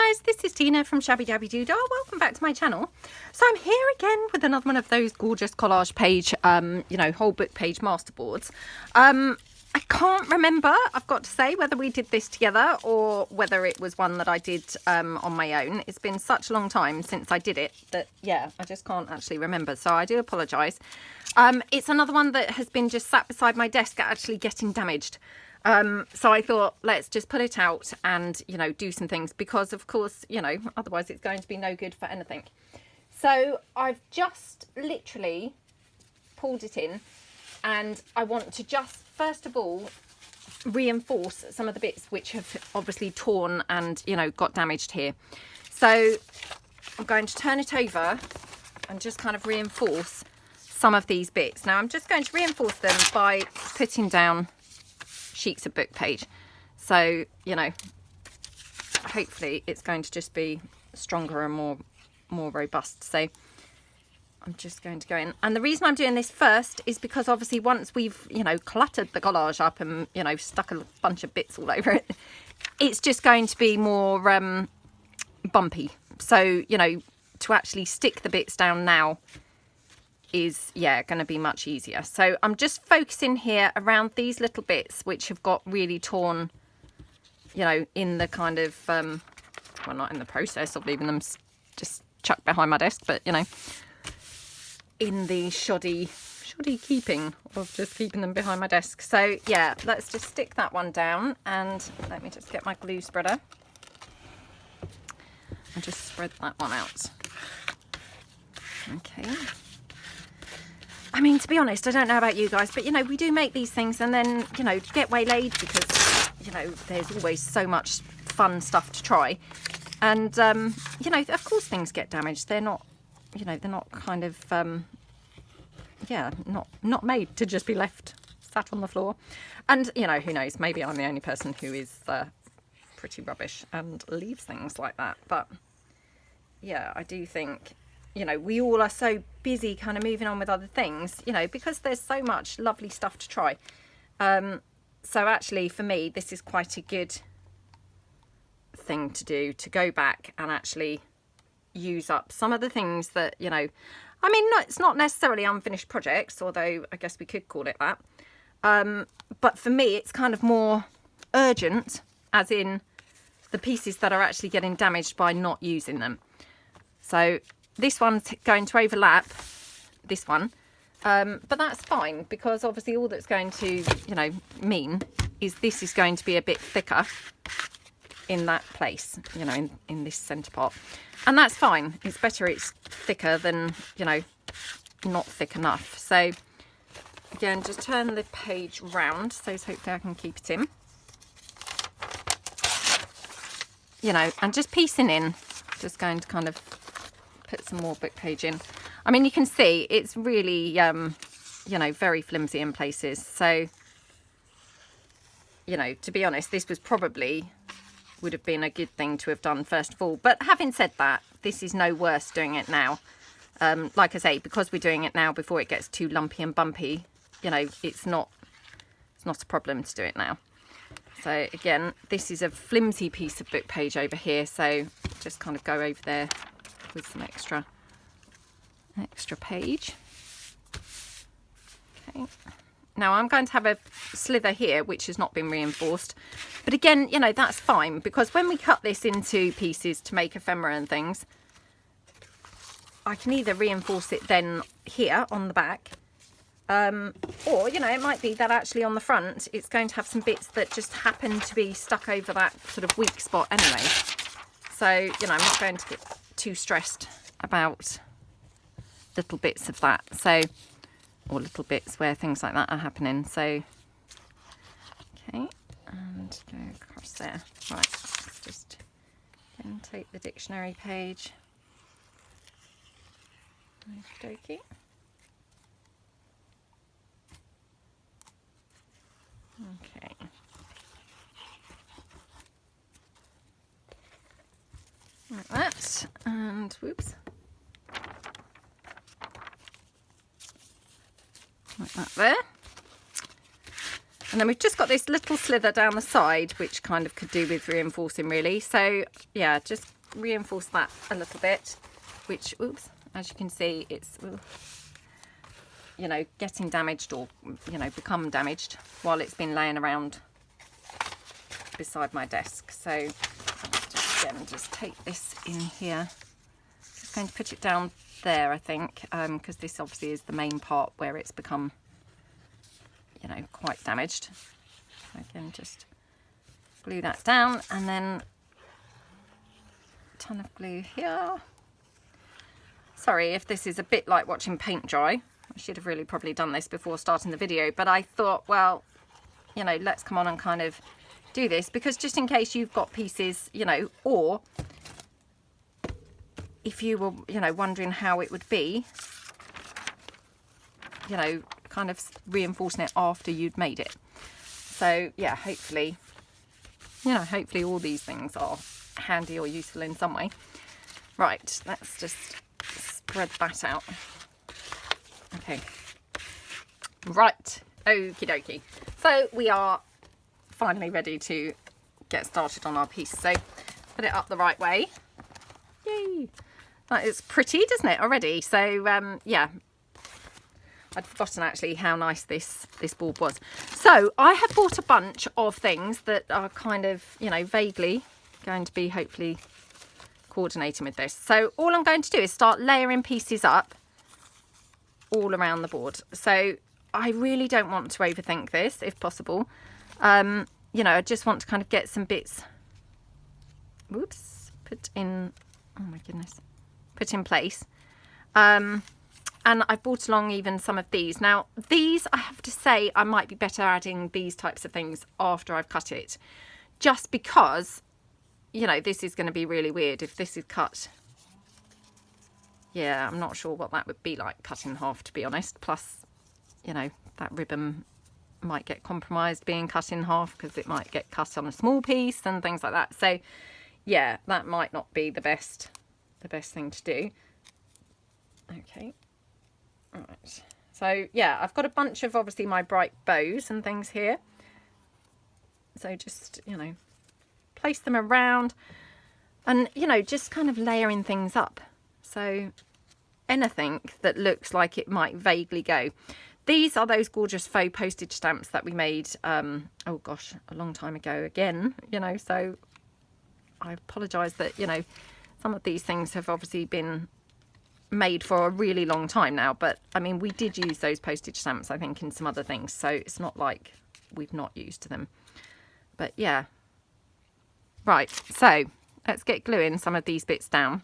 guys, this is Tina from Shabbydabbydoodah. Welcome back to my channel. So I'm here again with another one of those gorgeous collage page, you know, whole book page masterboards. I can't remember, I've got to say, whether we did this together or whether it was one that I did on my own. It's been such a long time since I did it that, yeah, I just can't actually remember. So I do apologise. It's another one that has been just sat beside my desk actually getting damaged. So I thought, let's just put it out and, you know, do some things because, of course, you know, otherwise it's going to be no good for anything. So I've just literally pulled it in and I want to just, first of all, reinforce some of the bits which have obviously torn and, you know, got damaged here. So I'm going to turn it over and just kind of reinforce some of these bits. Now I'm just going to reinforce them by putting down sheets of book page, so you know, hopefully it's going to just be stronger and more robust. So I'm just going to go in, and the reason I'm doing this first is because obviously once we've, you know, cluttered the collage up and, you know, stuck a bunch of bits all over it, it's just going to be more bumpy. So, you know, to actually stick the bits down now is, yeah, going to be much easier. So I'm just focusing here around these little bits which have got really torn, you know, in the kind of well, not in the process of leaving them just chucked behind my desk, but, you know, in the shoddy keeping of just keeping them behind my desk. So yeah, let's just stick that one down, and let me just get my glue spreader and just spread that one out. Okay, I mean, to be honest, I don't know about you guys, but, you know, we do make these things and then, you know, get waylaid because, you know, there's always so much fun stuff to try. And, you know, of course things get damaged. They're not, you know, they're not kind of, yeah, not made to just be left sat on the floor. And, you know, who knows, maybe I'm the only person who is pretty rubbish and leaves things like that. But, yeah, I do think, you know, we all are so busy kind of moving on with other things, you know, because there's so much lovely stuff to try. So actually for me, this is quite a good thing to do, to go back and actually use up some of the things that, you know, I mean, no, it's not necessarily unfinished projects, although I guess we could call it that. But for me, it's kind of more urgent, as in the pieces that are actually getting damaged by not using them. So this one's going to overlap this one, but that's fine because obviously all that's going to, you know, mean is this is going to be a bit thicker in that place, you know, in this centre part, and that's fine. It's better it's thicker than, you know, not thick enough. So again, just turn the page round so hopefully I can keep it in, you know, and just piecing in, just going to kind of put some more book page in. I mean, you can see it's really, you know, very flimsy in places. So, you know, to be honest, this was probably would have been a good thing to have done first of all. But having said that, this is no worse doing it now. Like I say, because we're doing it now before it gets too lumpy and bumpy, you know, it's not a problem to do it now. So again, this is a flimsy piece of book page over here. So just kind of go over there with some extra page. Okay, now I'm going to have a slither here which has not been reinforced, but again, you know, that's fine because when we cut this into pieces to make ephemera and things, I can either reinforce it then here on the back, or, you know, it might be that actually on the front it's going to have some bits that just happen to be stuck over that sort of weak spot anyway. So, you know, I'm not going to get too stressed about little bits of that, so, or little bits where things like that are happening. So okay, and go across there. Right, let's just then take the dictionary page. Okie dokie. Okay, like that, and whoops, like that there. And then we've just got this little slither down the side, which kind of could do with reinforcing really. So yeah, just reinforce that a little bit, which, oops, as you can see, it's, you know, getting damaged or, you know, become damaged while it's been laying around beside my desk. So I'll just take this in here. Just going to put it down there, I think, because this obviously is the main part where it's become, you know, quite damaged. So again, just glue that down, and then a ton of glue here. Sorry if this is a bit like watching paint dry. I should have really probably done this before starting the video, but I thought, well, you know, let's come on and kind of do this, because just in case you've got pieces, you know, or if you were, you know, wondering how it would be, you know, kind of reinforcing it after you'd made it. So yeah, hopefully, you know, hopefully all these things are handy or useful in some way. Right, let's just spread that out. Okay, right, okie dokie. So we are finally ready to get started on our piece. So put it up the right way. Yay! That is pretty, doesn't it, already? So yeah, I'd forgotten actually how nice this board was. So I have bought a bunch of things that are kind of, you know, vaguely going to be hopefully coordinating with this. So all I'm going to do is start layering pieces up all around the board. So I really don't want to overthink this, if possible. You know, I just want to kind of get some bits, whoops, put in, oh my goodness, put in place. And I brought along even some of these. Now, these, I have to say, I might be better adding these types of things after I've cut it. Just because, you know, this is going to be really weird if this is cut. Yeah, I'm not sure what that would be like cut in half, to be honest. Plus, you know, that ribbon might get compromised being cut in half because it might get cut on a small piece and things like that. So, yeah, that might not be the best thing to do. Okay. Right, so yeah, I've got a bunch of obviously my bright bows and things here. So just, you know, place them around and, you know, just kind of layering things up. So anything that looks like it might vaguely go. These are those gorgeous faux postage stamps that we made, oh gosh, a long time ago again, you know, so I apologise that, you know, some of these things have obviously been made for a really long time now, but I mean, we did use those postage stamps, I think, in some other things, so it's not like we've not used them. But yeah, right, so let's get gluing some of these bits down,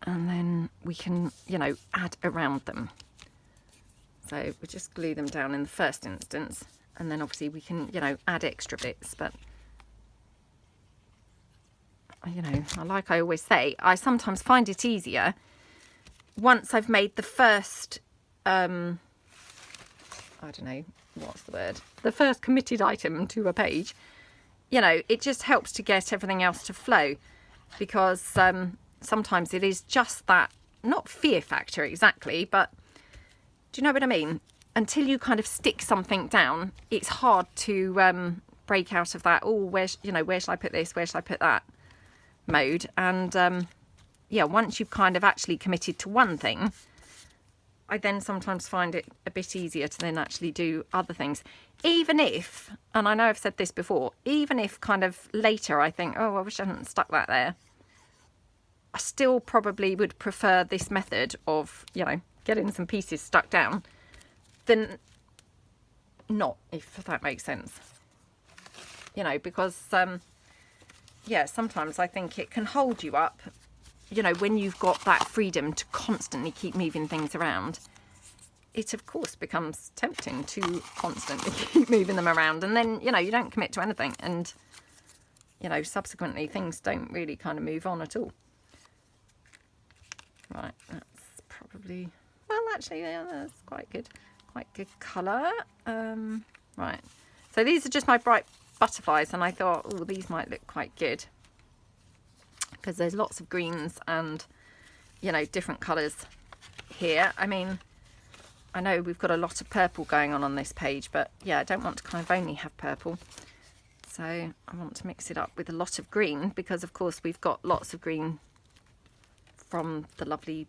and then we can, you know, add around them. So we'll just glue them down in the first instance, and then obviously we can, you know, add extra bits. But you know, like I always say, I sometimes find it easier once I've made the first, I don't know, what's the word? The first committed item to a page. You know, it just helps to get everything else to flow, because sometimes it is just that, not fear factor exactly, but do you know what I mean? Until you kind of stick something down, it's hard to break out of that, oh, where shall I put this? Where shall I put that? Mode. And yeah, once you've kind of actually committed to one thing, I then sometimes find it a bit easier to then actually do other things, even if, and I know I've said this before, even if kind of later I think, oh, I wish I hadn't stuck that there, I still probably would prefer this method of, you know, getting some pieces stuck down than not, if that makes sense, you know, because yeah, sometimes I think it can hold you up, you know, when you've got that freedom to constantly keep moving things around. It, of course, becomes tempting to constantly keep moving them around. And then, you know, you don't commit to anything. And, you know, subsequently things don't really kind of move on at all. Right, that's probably, well, actually, yeah, that's quite good colour. Right, so these are just my bright butterflies, and I thought, oh, these might look quite good because there's lots of greens and, you know, different colours here. I mean, I know we've got a lot of purple going on this page, but yeah, I don't want to kind of only have purple. So I want to mix it up with a lot of green, because of course we've got lots of green from the lovely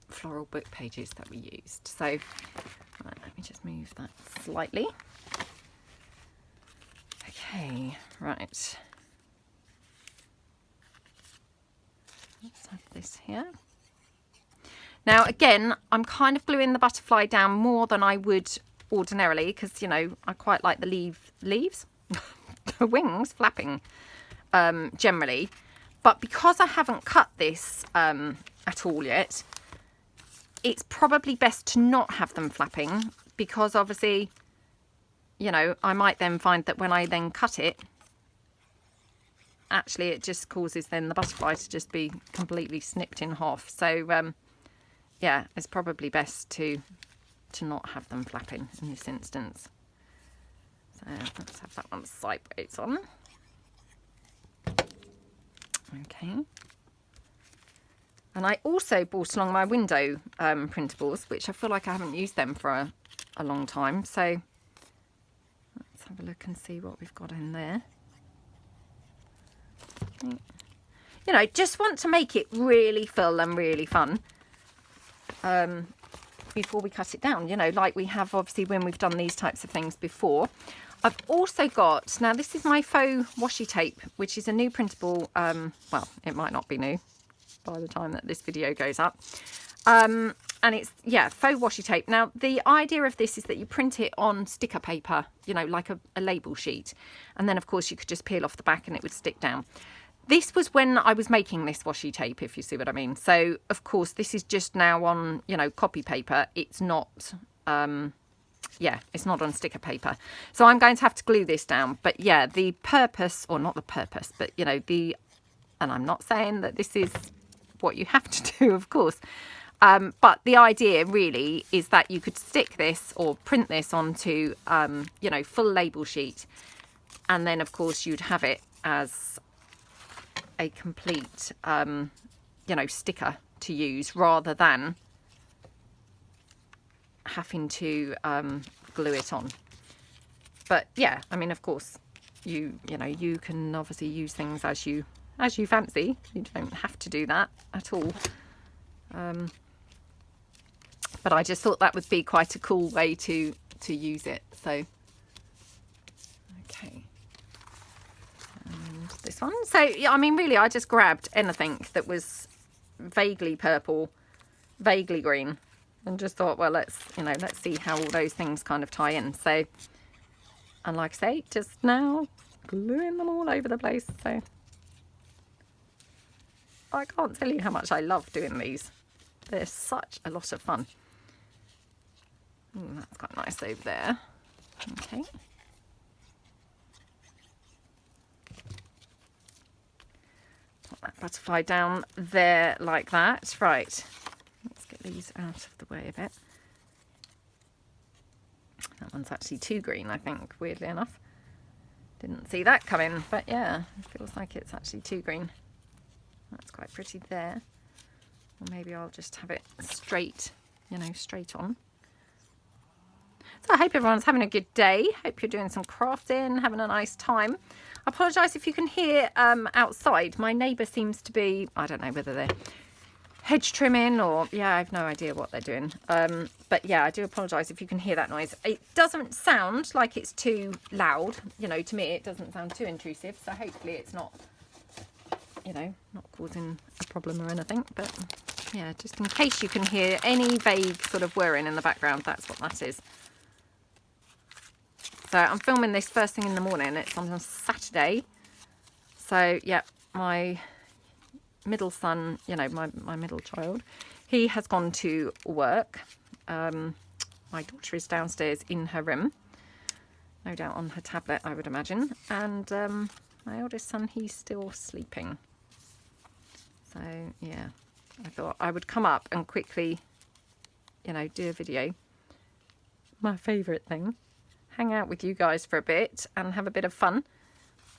floral book pages that we used. So right, let me just move that slightly. Okay, right. Let's have this here. Now again, I'm kind of gluing the butterfly down more than I would ordinarily, because, you know, I quite like the leaves, the wings flapping generally. But because I haven't cut this at all yet, it's probably best to not have them flapping, because obviously, you know, I might then find that when I then cut it, actually it just causes then the butterfly to just be completely snipped in half. So yeah, it's probably best to not have them flapping in this instance. So let's have that one sideways on. Okay. And I also brought along my window printables, which I feel like I haven't used them for a long time. So let's have a look and see what we've got in there. Okay. You know, just want to make it really full and really fun before we cut it down, you know, like we have obviously when we've done these types of things before. I've also got, now this is my faux washi tape, which is a new printable, well, it might not be new by the time that this video goes up. And it's, yeah, faux washi tape. Now, the idea of this is that you print it on sticker paper, you know, like a label sheet. And then, of course, you could just peel off the back and it would stick down. This was when I was making this washi tape, if you see what I mean. So, of course, this is just now on, you know, copy paper. It's not, yeah, it's not on sticker paper. So I'm going to have to glue this down. But, yeah, the purpose, or not the purpose, but, you know, and I'm not saying that this is what you have to do, of course. But the idea really is that you could stick this or print this onto, you know, full label sheet. And then, of course, you'd have it as a complete, you know, sticker to use, rather than having to glue it on. But yeah, I mean, of course, you know, you can obviously use things as you fancy. You don't have to do that at all. But I just thought that would be quite a cool way to use it. So okay. And this one. So yeah, I mean, really, I just grabbed anything that was vaguely purple, vaguely green, and just thought, well, let's see how all those things kind of tie in. So, and like I say, just now gluing them all over the place. So I can't tell you how much I love doing these. They're such a lot of fun. Ooh, that's quite nice over there. Okay. Put that butterfly down there like that. Right. Let's get these out of the way a bit. That one's actually too green, I think, weirdly enough. Didn't see that coming, but yeah, it feels like it's actually too green. That's quite pretty there. Or maybe I'll just have it straight, you know, straight on. So I hope everyone's having a good day. Hope you're doing some crafting, having a nice time. I apologise if you can hear outside. My neighbour seems to be, I don't know whether they're hedge trimming or, yeah, I have no idea what they're doing. But yeah, I do apologise if you can hear that noise. It doesn't sound like it's too loud. You know, to me, it doesn't sound too intrusive. So hopefully it's not, you know, not causing a problem or anything. But yeah, just in case you can hear any vague sort of whirring in the background, that's what that is. So I'm filming this first thing in the morning. It's on a Saturday. So yeah, my middle son, you know, my middle child, he has gone to work. My daughter is downstairs in her room, no doubt on her tablet, I would imagine. And my eldest son, he's still sleeping. So yeah, I thought I would come up and quickly, you know, do a video. My favourite thing. Hang out with you guys for a bit and have a bit of fun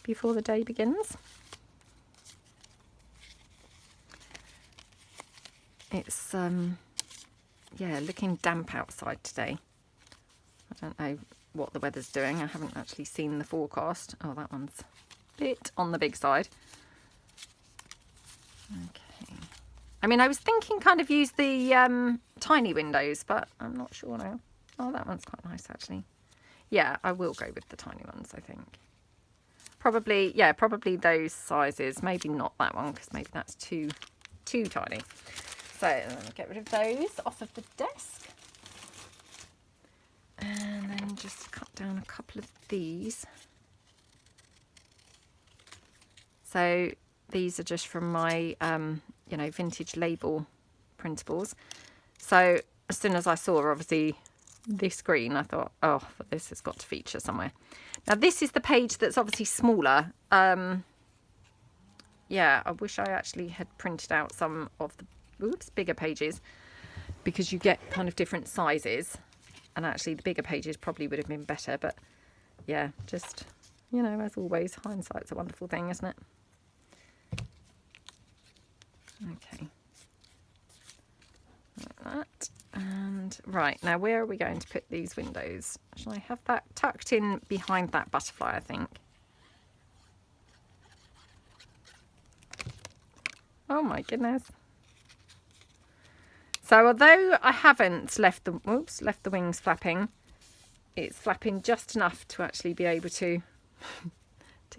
before the day begins. It's yeah, looking damp outside today. I don't know what the weather's doing. I haven't actually seen the forecast. Oh, that one's a bit on the big side. Okay. I mean, I was thinking kind of use the tiny windows, but I'm not sure now. Oh, that one's quite nice, actually. Yeah, I will go with the tiny ones, I think. Probably, yeah, probably those sizes. Maybe not that one, because maybe that's too tiny. So get rid of those off of the desk. And then just cut down a couple of these. So these are just from my, you know, vintage label printables. So as soon as I saw, obviously, this green, I thought, oh, but this has got to feature somewhere. Now, this is the page that's obviously smaller. Yeah, I wish I actually had printed out some of the bigger pages, because you get kind of different sizes. And actually, the bigger pages probably would have been better. But yeah, just, you know, as always, hindsight's a wonderful thing, isn't it? Okay. Like that. And right, now where are we going to put these windows? Shall I have that tucked in behind that butterfly, I think? Oh my goodness. So although I haven't left the wings flapping, it's flapping just enough to actually be able to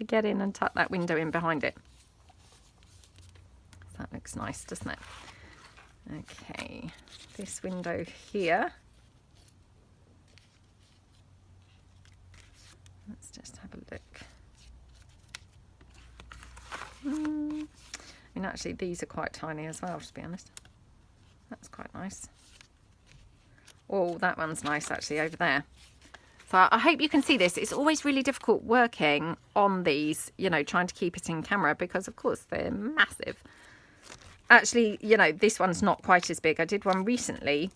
get in and tuck that window in behind it. That looks nice, doesn't it? Okay, this window here. Let's just have a look. I mean, actually, these are quite tiny as well, to be honest. That's quite nice. Oh, that one's nice, actually, over there. So I hope you can see this. It's always really difficult working on these, you know, trying to keep it in camera, because, of course, they're massive. Actually, you know, this one's not quite as big. I did one recently,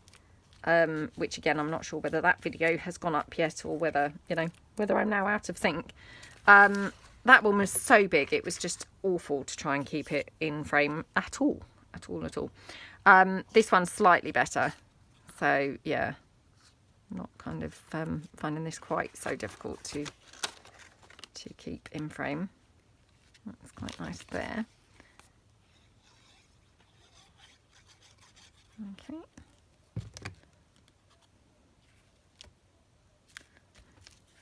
which, again, I'm not sure whether that video has gone up yet, or whether, you know, whether I'm now out of sync. That one was so big, it was just awful to try and keep it in frame at all. This one's slightly better. So, yeah, not kind of finding this quite so difficult to keep in frame. That's quite nice there. Okay.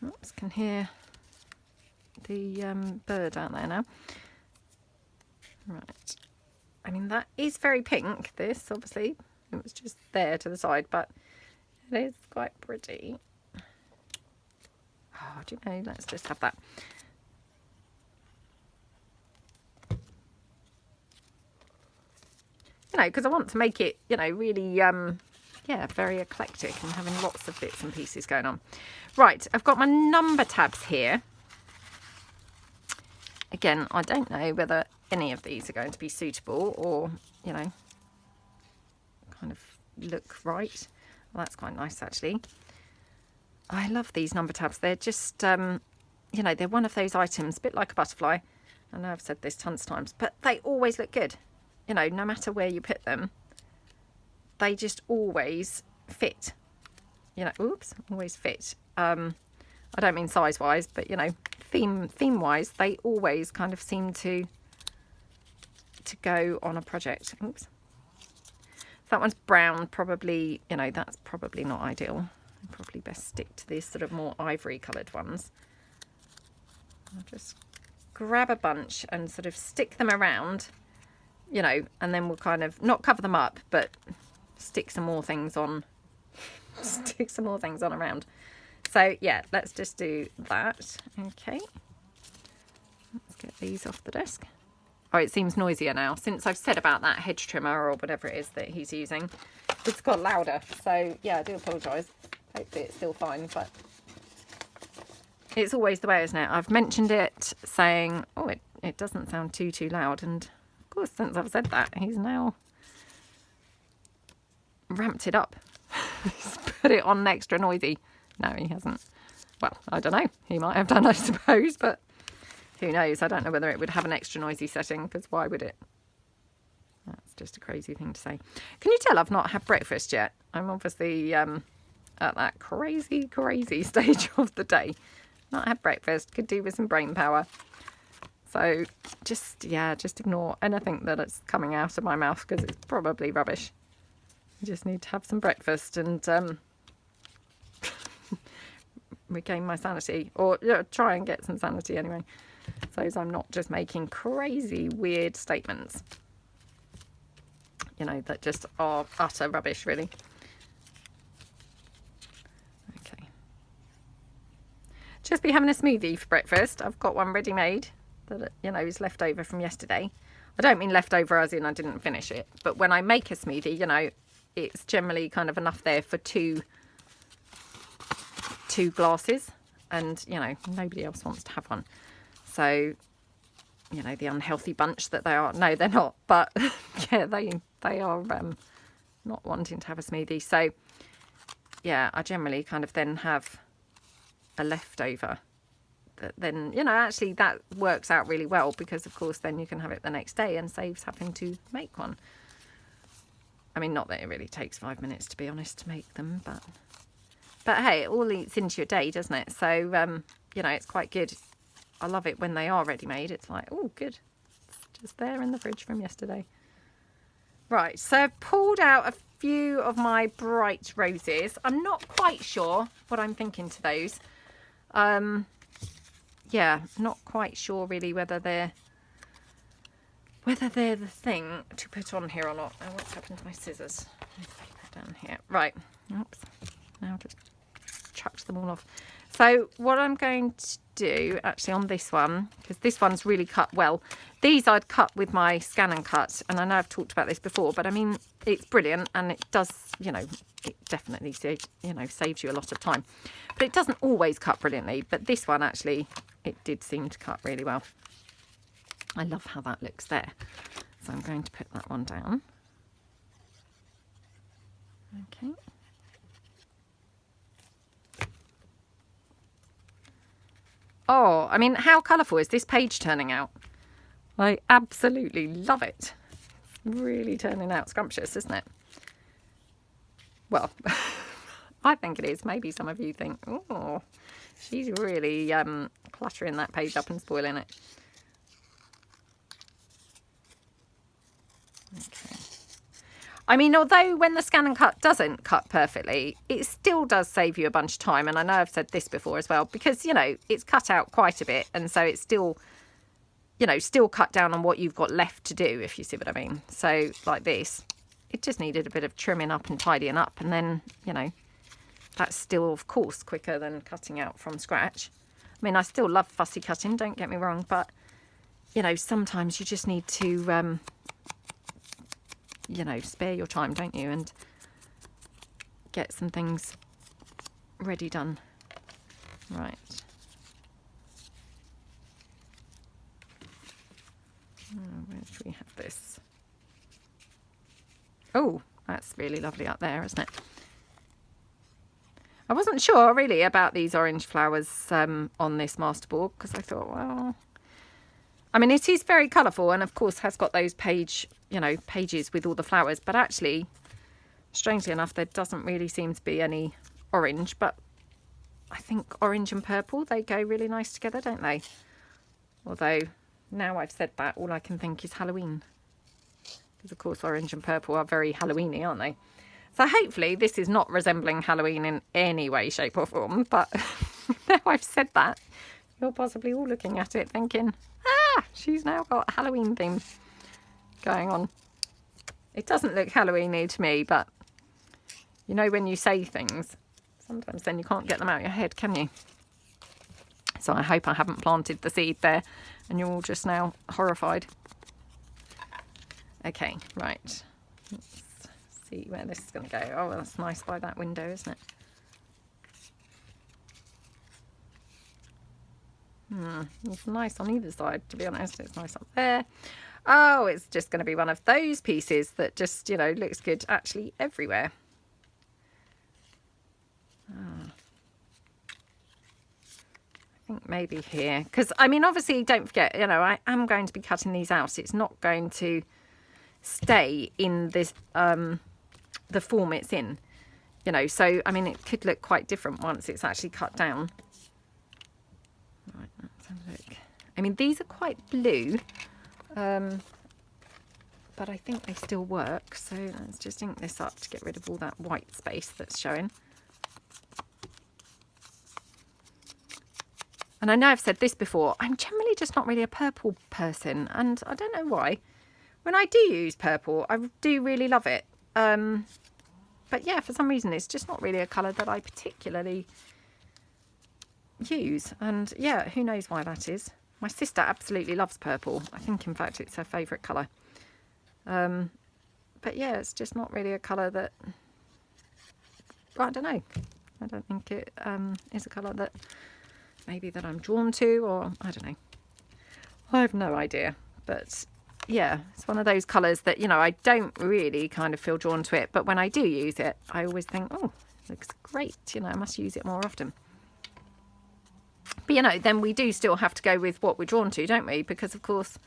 Oops, can hear the bird out there now. Right. I mean, that is very pink, this, obviously. It was just there to the side, but it is quite pretty. Oh, do you know, let's just have that. You know, because I want to make it, you know, really, yeah, very eclectic and having lots of bits and pieces going on. Right, I've got my number tabs here. Again, I don't know whether any of these are going to be suitable or, you know, kind of look right. Well, that's quite nice, actually. I love these number tabs. They're just, you know, they're one of those items, a bit like a butterfly. I know I've said this tons of times, but they always look good. You know, no matter where you put them, they just always fit. You know, oops, always fit. I don't mean size-wise, but, you know, theme-wise, they always kind of seem to go on a project. Oops. That one's brown, probably, you know, that's probably not ideal. I'd probably best stick to these sort of more ivory coloured ones. I'll just grab a bunch and sort of stick them around, you know, and then we'll kind of not cover them up, but stick some more things on, stick some more things on around. So yeah, let's just do that. Okay, let's get these off the desk. Oh, it seems noisier now since I've said about that hedge trimmer or whatever it is that he's using. It's got louder, so yeah, I do apologise. Hopefully it's still fine, but it's always the way, isn't it? I've mentioned it, saying, oh, it doesn't sound too loud, and of course, since I've said that, he's now ramped it up. He's put it on extra noisy. No, he hasn't. Well, I don't know. He might have done, I suppose, but who knows? I don't know whether it would have an extra noisy setting, because why would it? That's just a crazy thing to say. Can you tell I've not had breakfast yet? I'm obviously at that crazy stage of the day. Not had breakfast. Could do with some brain power. So just ignore anything that is coming out of my mouth because it's probably rubbish. I just need to have some breakfast and regain my sanity, or try and get some sanity anyway, so as I'm not just making crazy weird statements, you know, that just are utter rubbish really. Okay, just be having a smoothie for breakfast. I've got one ready made that, you know, is left over from yesterday. I don't mean leftover as in I didn't finish it, but when I make a smoothie, you know, it's generally kind of enough there for two glasses, and you know, nobody else wants to have one. So, you know, the unhealthy bunch that they are, no they're not, but yeah, they are not wanting to have a smoothie. So yeah, I generally kind of then have a leftover that then, you know, actually that works out really well, because of course then you can have it the next day and saves having to make one. I mean, not that it really takes 5 minutes, to be honest, to make them, but hey, it all eats into your day, doesn't it? So, you know, it's quite good. I love it when they are ready-made. It's like, oh, good. It's just there in the fridge from yesterday. Right, so I've pulled out a few of my bright roses. I'm not quite sure what I'm thinking to those. Yeah, not quite sure really whether they're the thing to put on here or not. Oh, what's happened to my scissors? Down here. Right. Oops. Now just chucked them all off. So what I'm going to do actually on this one, because this one's really cut well. These I'd cut with my scan and cut, and I know I've talked about this before, but I mean, it's brilliant, and it does, you know, it definitely saves you a lot of time. But it doesn't always cut brilliantly, but this one actually, it did seem to cut really well. I love how that looks there. So I'm going to put that one down. Okay. Oh, I mean, how colourful is this page turning out? I absolutely love it. It's really turning out scrumptious, isn't it? Well, I think it is. Maybe some of you think, oh, she's really cluttering that page up and spoiling it. Okay. I mean, although when the scan and cut doesn't cut perfectly, it still does save you a bunch of time. And I know I've said this before as well, because, you know, it's cut out quite a bit. And so it's still, you know, still cut down on what you've got left to do, if you see what I mean. So like this, it just needed a bit of trimming up and tidying up. And then, you know, that's still, of course, quicker than cutting out from scratch. I mean, I still love fussy cutting, don't get me wrong. But, you know, sometimes you just need to... you know, spare your time, don't you, and get some things ready done. Right. Where should we have this? Oh, that's really lovely up there, isn't it? I wasn't sure really about these orange flowers on this masterboard, because I thought, well, I mean, it is very colourful, and of course has got those pages with all the flowers, but actually, strangely enough, there doesn't really seem to be any orange, but I think orange and purple, they go really nice together, don't they? Although, now I've said that, all I can think is Halloween. Because, of course, orange and purple are very Halloween-y, aren't they? So hopefully this is not resembling Halloween in any way, shape or form, but now I've said that, you're possibly all looking at it thinking, ah, she's now got a Halloween theme going on. It doesn't look Halloween-y to me, but you know when you say things, sometimes then you can't get them out of your head, can you? So I hope I haven't planted the seed there and you're all just now horrified. Okay, right. Let's see where this is going to go. Oh, that's nice by that window, isn't it? It's nice on either side, to be honest. It's nice up there. Oh, it's just going to be one of those pieces that just, you know, looks good actually everywhere. I think maybe here. Because, I mean, obviously, don't forget, you know, I am going to be cutting these out. It's not going to stay in this the form it's in, you know. So I mean, it could look quite different once it's actually cut down. Right, let's have a look. I mean, these are quite blue, but I think they still work. So let's just ink this up to get rid of all that white space that's showing. And I know I've said this before, I'm generally just not really a purple person, and I don't know why. When I do use purple, I do really love it. But yeah, for some reason, it's just not really a colour that I particularly use. And yeah, who knows why that is. My sister absolutely loves purple. I think, in fact, it's her favourite colour. But yeah, it's just not really a colour that, I don't know. I don't think it is a colour that maybe that I'm drawn to, or I don't know. I have no idea. But yeah, it's one of those colours that, you know, I don't really kind of feel drawn to it. But when I do use it, I always think, oh, it looks great. You know, I must use it more often. But, you know, then we do still have to go with what we're drawn to, don't we? Because, of course,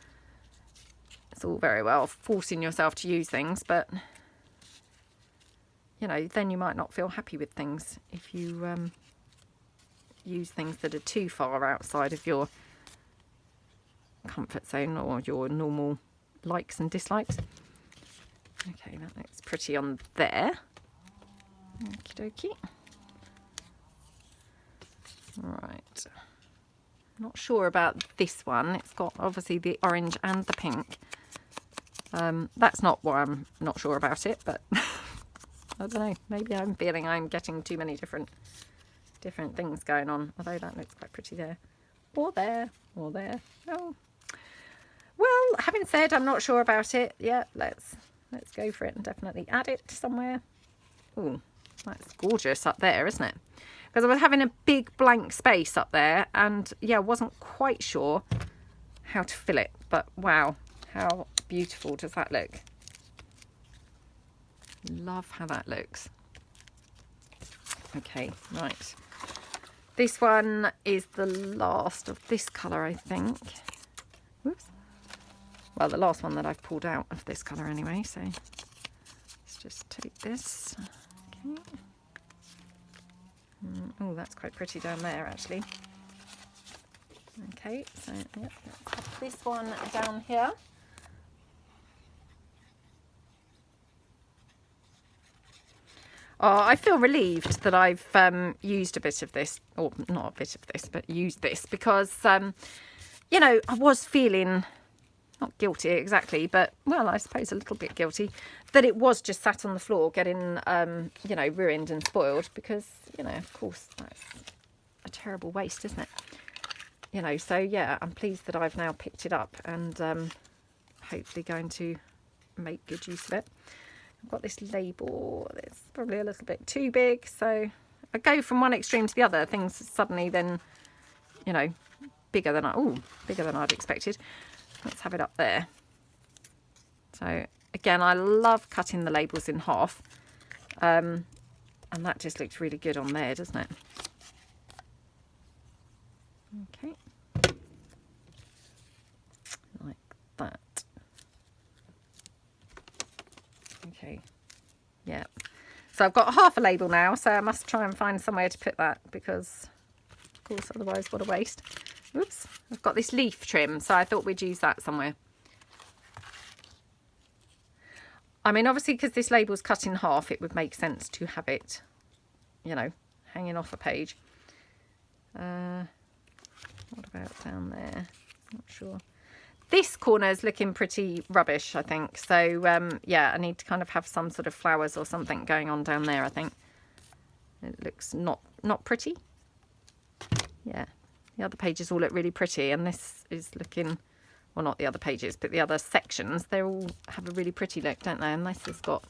it's all very well forcing yourself to use things, but, you know, then you might not feel happy with things if you use things that are too far outside of your comfort zone or your normal likes and dislikes. Okay, that looks pretty on there. Okie dokie. Right. Not sure about this one. It's got obviously the orange and the pink. That's not why I'm not sure about it, but I don't know. Maybe I'm feeling I'm getting too many different things going on. Although that looks quite pretty there. Or there. Or there. Oh. Well, having said I'm not sure about it, yeah, let's go for it and definitely add it somewhere. Ooh, that's gorgeous up there, isn't it? Because I was having a big blank space up there, and yeah, wasn't quite sure how to fill it. But wow, how beautiful does that look? Love how that looks. Okay, right. This one is the last of this colour, I think. Whoops. Well, the last one that I've pulled out of this colour anyway, so let's just take this. Okay. Oh, that's quite pretty down there, actually. Okay, so yep, let's pop this one down here. Oh, I feel relieved that I've used a bit of this, or not a bit of this, but used this, because, you know, I was feeling, not guilty exactly, but, well, I suppose a little bit guilty, that it was just sat on the floor getting, you know, ruined and spoiled, because, you know, of course, that's a terrible waste, isn't it? You know, so, yeah, I'm pleased that I've now picked it up and hopefully going to make good use of it. I've got this label that's probably a little bit too big, so I go from one extreme to the other. Things suddenly then, you know, bigger than I'd expected. Let's have it up there. So again, I love cutting the labels in half, and that just looks really good on there, doesn't it? Okay, like that. Okay, yeah, so I've got half a label now, so I must try and find somewhere to put that, because of course otherwise what a waste. Oops, I've got this leaf trim, so I thought we'd use that somewhere. I mean, obviously, because this label's cut in half, it would make sense to have it, you know, hanging off a page. What about down there? Not sure. This corner is looking pretty rubbish, I think. So, yeah, I need to kind of have some sort of flowers or something going on down there, I think. It looks not pretty. Yeah, the other pages all look really pretty, and this is looking, well, not the other pages, but the other sections, they all have a really pretty look, don't they? And this has got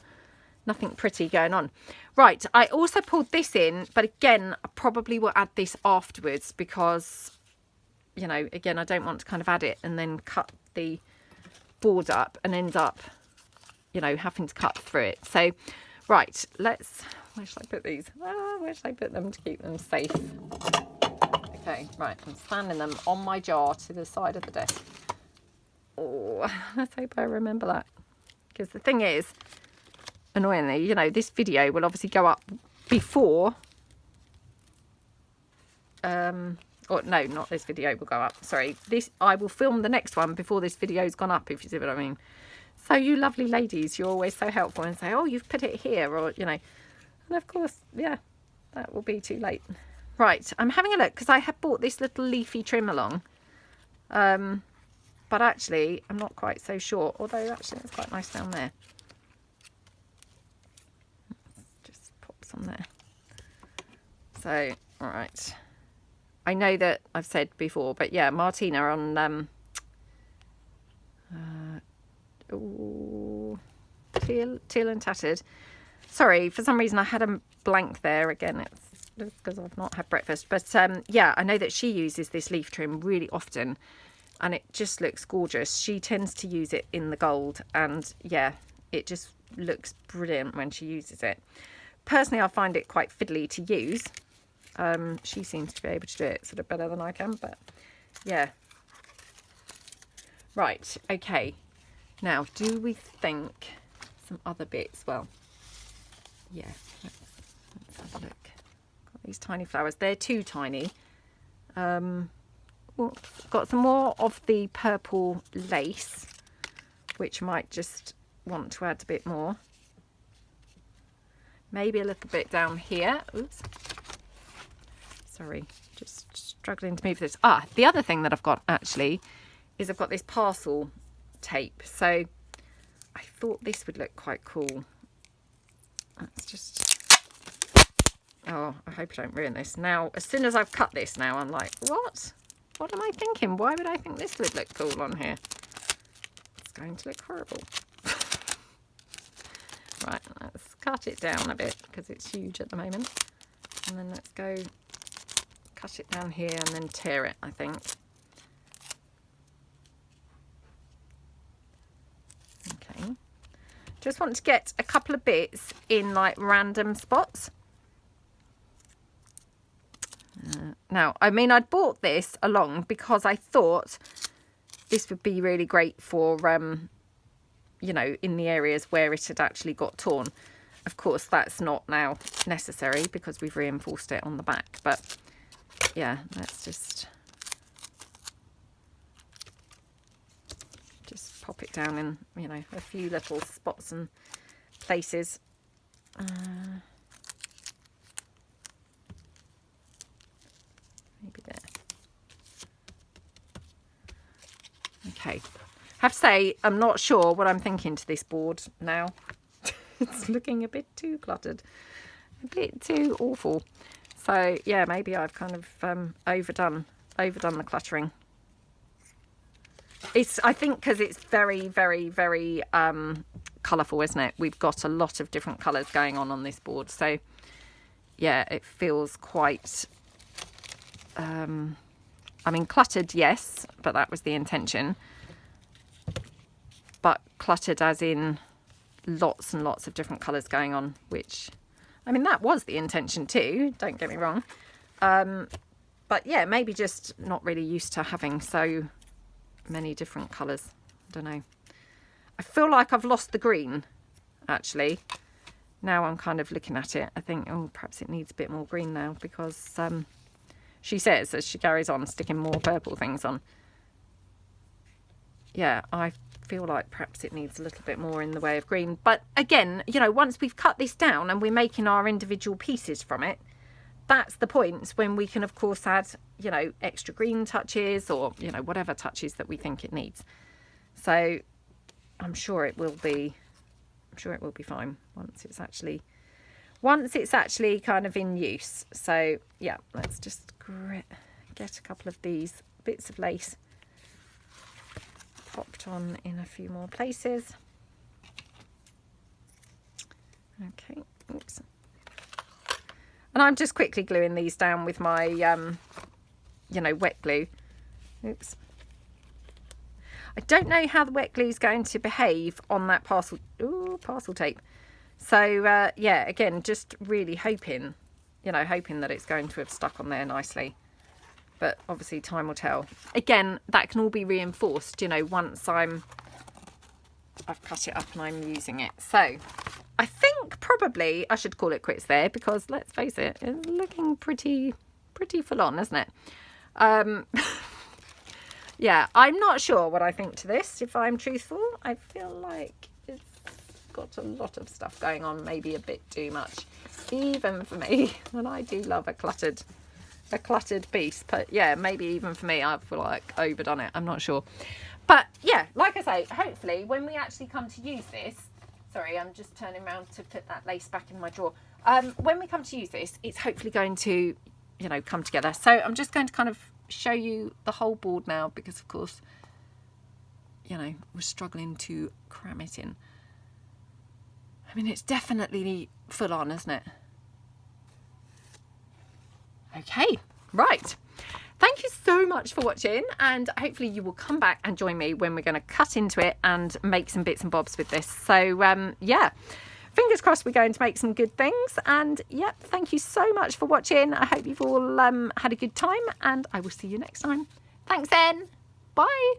nothing pretty going on. Right, I also pulled this in, but again, I probably will add this afterwards because, you know, again, I don't want to kind of add it and then cut the board up and end up, you know, having to cut through it. So, right, let's, where should I put these? Where should I put them to keep them safe? Okay, right, I'm standing them on my jar to the side of the desk. Oh, let's hope I remember that. Because the thing is, annoyingly, you know, this video will obviously go up before, or no, not this video will go up. Sorry, I will film the next one before this video's gone up, if you see what I mean. So you lovely ladies, you're always so helpful and say, oh, you've put it here, or, you know, and of course, yeah, that will be too late. Right, I'm having a look because I had bought this little leafy trim along. But actually, I'm not quite so sure. Although, actually, it's quite nice down there. Just pop some there. So, all right. I know that I've said before, but yeah, Martina on teal and tattered. Sorry, for some reason I had a blank there again. It's because I've not had breakfast. But yeah, I know that she uses this leaf trim really often. And it just looks gorgeous. She tends to use it in the gold, and yeah, it just looks brilliant when she uses it. Personally, I find it quite fiddly to use. She seems to be able to do it sort of better than I can, but yeah. Right, okay. Now, do we think some other bits? Well, yeah, let's have a look. Got these tiny flowers. They're too tiny. Got some more of the purple lace, which might just want to add a bit more. Maybe a little bit down here. Oops. Sorry, just struggling to move this. Ah, the other thing that I've got actually is I've got this parcel tape. So I thought this would look quite cool. Let's just... Oh, I hope I don't ruin this. Now, as soon as I've cut this now, I'm like, what? What am I thinking? Why would I think this would look cool on here? It's going to look horrible. Right, let's cut it down a bit because it's huge at the moment. And then let's go cut it down here and then tear it, I think. Okay. Just want to get a couple of bits in like random spots. Now, I mean, I'd bought this along because I thought this would be really great for, you know, in the areas where it had actually got torn. Of course, that's not now necessary because we've reinforced it on the back. But, yeah, let's just pop it down in, you know, a few little spots and places. Maybe there. Okay. Have to say, I'm not sure what I'm thinking to this board now. It's looking a bit too cluttered. A bit too awful. So, yeah, maybe I've kind of overdone the cluttering. I think because it's very, very, very colourful, isn't it? We've got a lot of different colours going on this board. So, yeah, it feels quite... I mean, cluttered, yes, but that was the intention. But cluttered as in lots and lots of different colours going on, which, I mean, that was the intention too, don't get me wrong. But yeah, maybe just not really used to having so many different colours. I don't know. I feel like I've lost the green, actually. Now I'm kind of looking at it, I think, oh, perhaps it needs a bit more green now because... she says as she carries on sticking more purple things on. Yeah, I feel like perhaps it needs a little bit more in the way of green. But again, you know, once we've cut this down and we're making our individual pieces from it, that's the point when we can, of course, add, you know, extra green touches or, you know, whatever touches that we think it needs. So I'm sure it will be fine once it's actually kind of in use. So yeah, let's just get a couple of these bits of lace popped on in a few more places. Okay, oops. And I'm just quickly gluing these down with my, you know, wet glue. Oops. I don't know how the wet glue is going to behave on that parcel tape. So, yeah, again, just really hoping that it's going to have stuck on there nicely. But obviously time will tell. Again, that can all be reinforced, you know, once I'm I've cut it up and I'm using it. So I think probably I should call it quits there, because let's face it, it's looking pretty full on, isn't it? Yeah, I'm not sure what I think to this, if I'm truthful. I feel like it's got a lot of stuff going on, maybe a bit too much, even for me. And I do love a cluttered piece, but yeah, maybe even for me, I feel like overdone it. I'm not sure. But yeah, like I say, hopefully when we actually come to use this, sorry, I'm just turning around to put that lace back in my drawer. When we come to use this, it's hopefully going to, you know, come together. So I'm just going to kind of show you the whole board now, because of course, you know, we're struggling to cram it in. I mean, it's definitely full on, isn't it? Okay, right. Thank you so much for watching, and hopefully you will come back and join me when we're going to cut into it and make some bits and bobs with this. So yeah, fingers crossed we're going to make some good things. And yep, thank you so much for watching. I hope you've all had a good time, and I will see you next time. Thanks then. Bye.